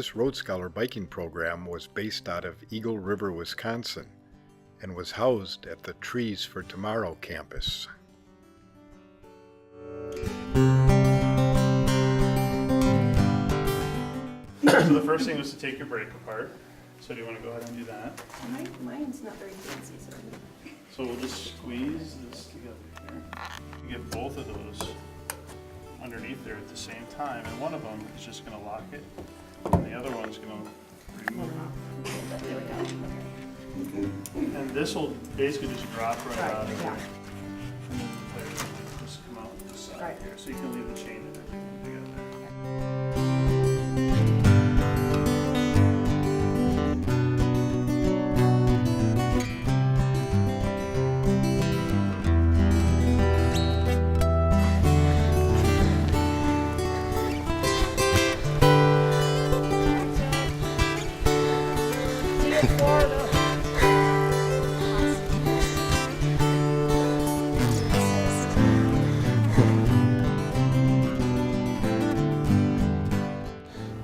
This Road Scholar biking program was based out of Eagle River, Wisconsin, and was housed at the Trees for Tomorrow campus. So the first thing was to take your brake apart. So do you want to go ahead and do that? Mine's not very fancy, so. So we'll just squeeze this together here. You get both of those underneath there at the same time, and one of them is just going to lock it, and the other one's going to remove it. And this will basically just drop right out of here. And then the players will just come out the side here, so you can leave the chain and everything together.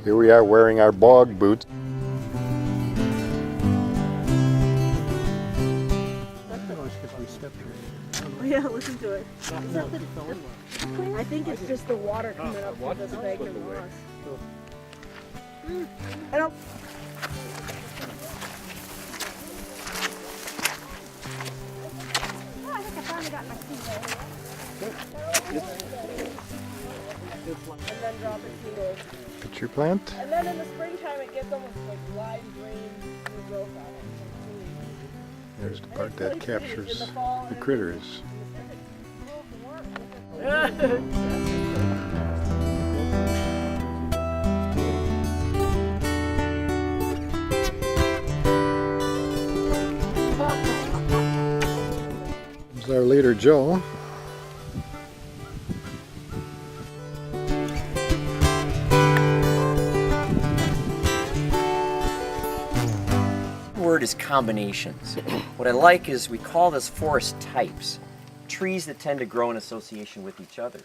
Here we are wearing our bog boots. Oh yeah, listen to it. I think it's just the water coming up with this bag of moss. I don't. Oh, I think I finally got my feet and then drop it to Put your plant. and then in the springtime it gets almost like lime green new growth on it. There's the part that captures the critters. There's our leader, Joe. Word is combinations. What I like is we call this forest types, trees that tend to grow in association with each other.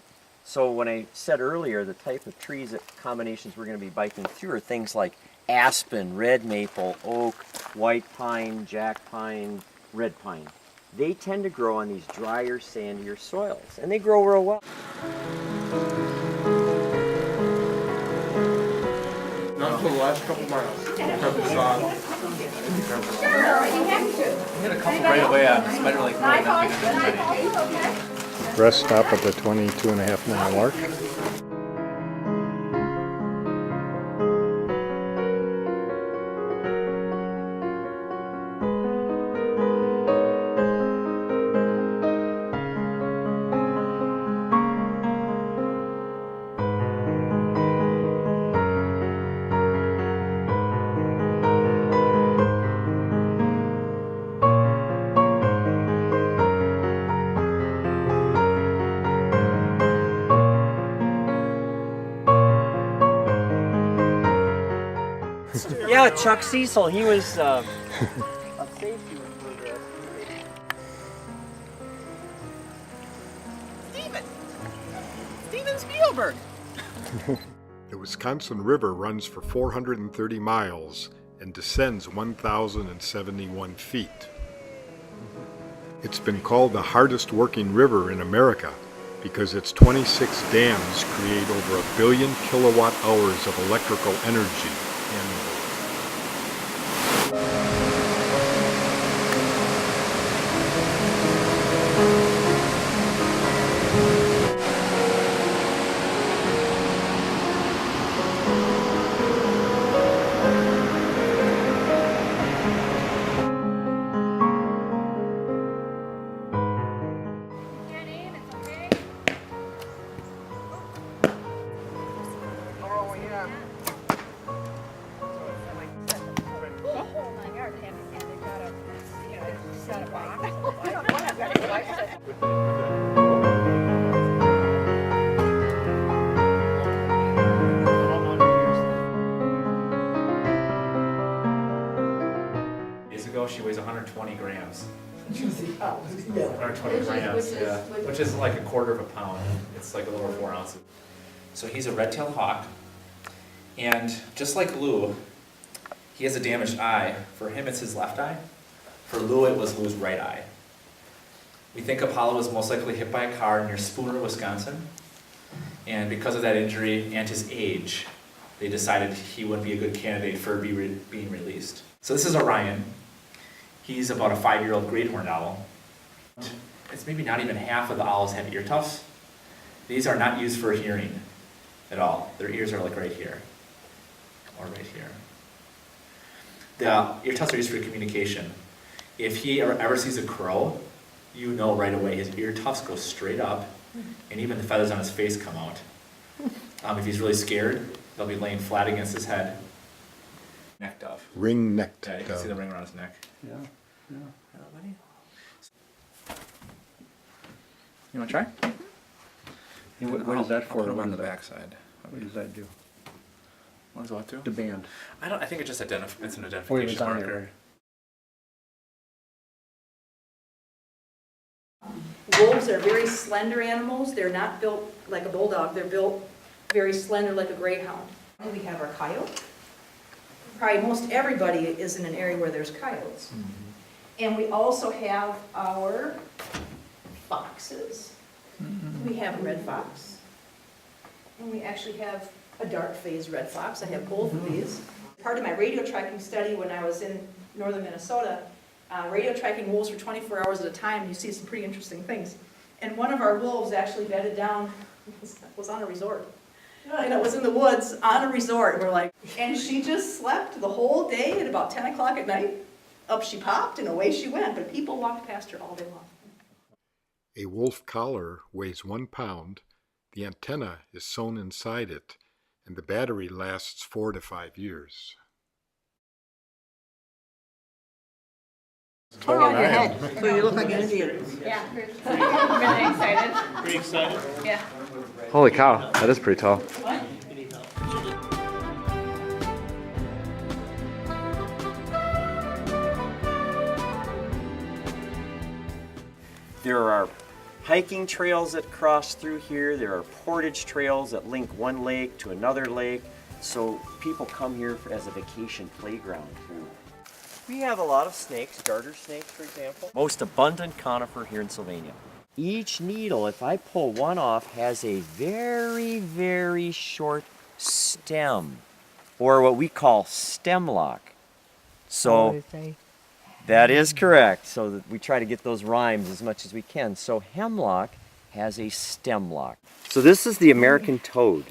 So when I said earlier the type of trees that combinations we're going to be biking through are things like aspen, red maple, oak, white pine, jack pine, red pine. They tend to grow on these drier, sandier soils, and they grow real well. Not for the last couple miles. We had a couple right away on Spider Lake Road. Rest stop at the 22.5-mile mark. Yeah, Chuck Cecil, he was a safety for this. Steven Spielberg! The Wisconsin River runs for 430 miles and descends 1,071 feet. It's been called the hardest working river in America because its 26 dams create over 1 billion kilowatt hours of electrical energy annually. She weighs 120 grams. 120 grams, yeah. Which is like a quarter of a pound. It's like a little over 4 ounces. So he's a red-tailed hawk. And just like Lou, he has a damaged eye. For him, it's his left eye. For Lou, it was Lou's right eye. We think Apollo was most likely hit by a car near Spooner, Wisconsin. And because of that injury and his age, they decided he wouldn't be a good candidate for being released. So this is Orion. He's about a 5-year-old great horned owl. It's maybe not even half of the owls have ear tufts. These are not used for hearing at all. Their ears are like right here, or right here. The ear tufts are used for communication. If he ever sees a crow, you know right away his ear tufts go straight up, and even the feathers on his face come out. If he's really scared, they'll be laying flat against his head. Neck dove. Ring-necked Yeah, you can see the dove. ring around his neck. Yeah, yeah. You want to try? What is that for? I'll put 'em on the backside. What does that do? What does what do? The band. I think it just it's an Oh, it's identification on marker. there. Wolves are very slender animals. They're not built like a bulldog. They're built very slender like a greyhound. We have our coyote. Probably most everybody is in an area where there's coyotes. And we also have our foxes. We have a red fox. And we actually have a dark-phased red fox. I have both of these. Part of my radio tracking study when I was in northern Minnesota, radio tracking wolves for 24 hours at a time, you see some pretty interesting things. And one of our wolves actually bedded down, was on a resort. And it was in the woods on a resort. We're like, and she just slept the whole day at about 10 o'clock at night. Up she popped and away she went, but people walked past her all day long. A wolf collar weighs 1 pound, the antenna is sewn inside it, and the battery lasts 4 to 5 years. Turn on your head, so you look like an Indian. Yeah, really excited. Pretty excited? Yeah. Holy cow, that is pretty tall. There are hiking trails that cross through here. There are portage trails that link one lake to another lake. So people come here as a vacation playground. We have a lot of snakes, garter snakes for example. Most abundant conifer here in Sylvania. Each needle, if I pull one off, has a very, very short stem, or what we call stem lock. So that is correct. So that we try to get those rhymes as much as we can. So hemlock has a stem lock. So this is the American toad.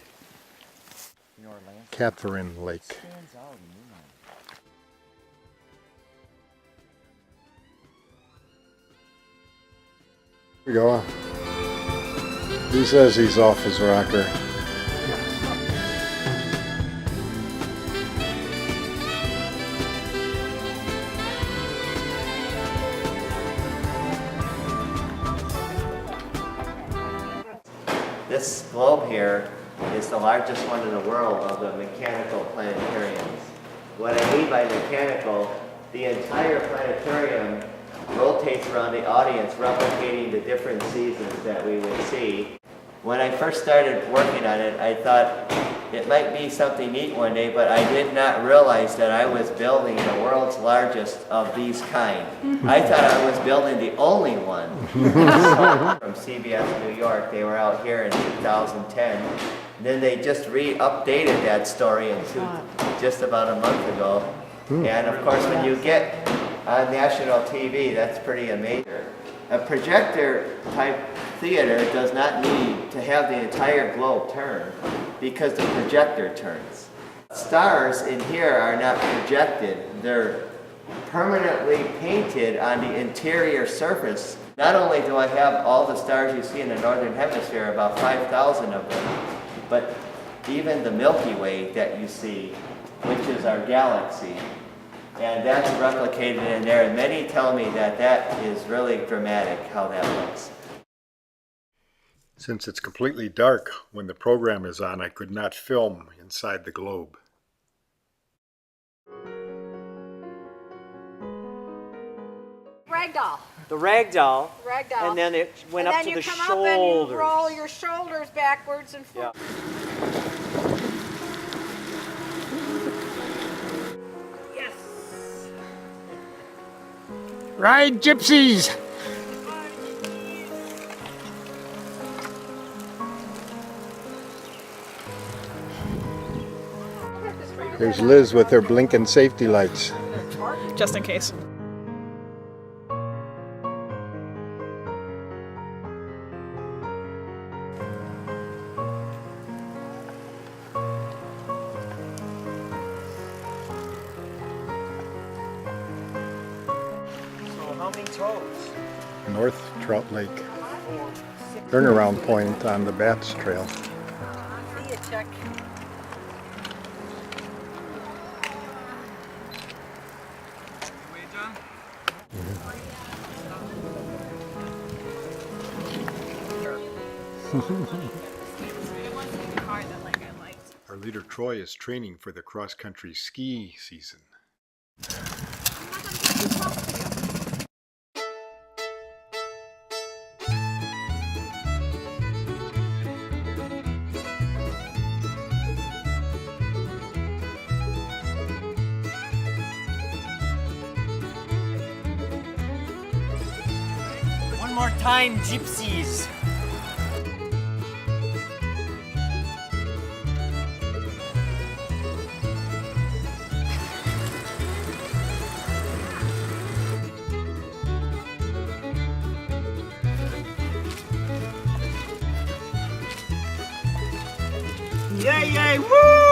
Catherine Lake. Stands out in moonlight. Here we go. He says he's off his rocker. This globe here is the largest one in the world of the mechanical planetariums. What I mean by mechanical, the entire planetarium rotates around the audience, replicating the different seasons that we would see. When I first started working on it, I thought it might be something neat one day, but I did not realize that I was building the world's largest of these kind. I thought I was building the only one. From CBS New York, they were out here in 2010. And then they just updated that story just about a month ago. And of course, when you get on national TV, that's pretty amazing. A projector type theater does not need to have the entire globe turn because the projector turns. Stars in here are not projected. They're permanently painted on the interior surface. Not only do I have all the stars you see in the northern hemisphere, about 5,000 of them, but even the Milky Way that you see, which is our galaxy. And that's replicated in there, and many tell me that that is really dramatic how that looks. Since it's completely dark when the program is on, I could not film inside the globe. Ragdoll. The ragdoll, Ragdoll. and then it went and up then to you the come shoulders. up and you roll your shoulders backwards and Yeah. forward. Ride gypsies! There's Liz with her blinking safety lights. Just in case. So how many toads? North Trout Lake. Turnaround point on the Bats Trail. See you, Chuck. Our leader Troy is training for the cross-country ski season. One more time, gypsies. Yay, yay, woo!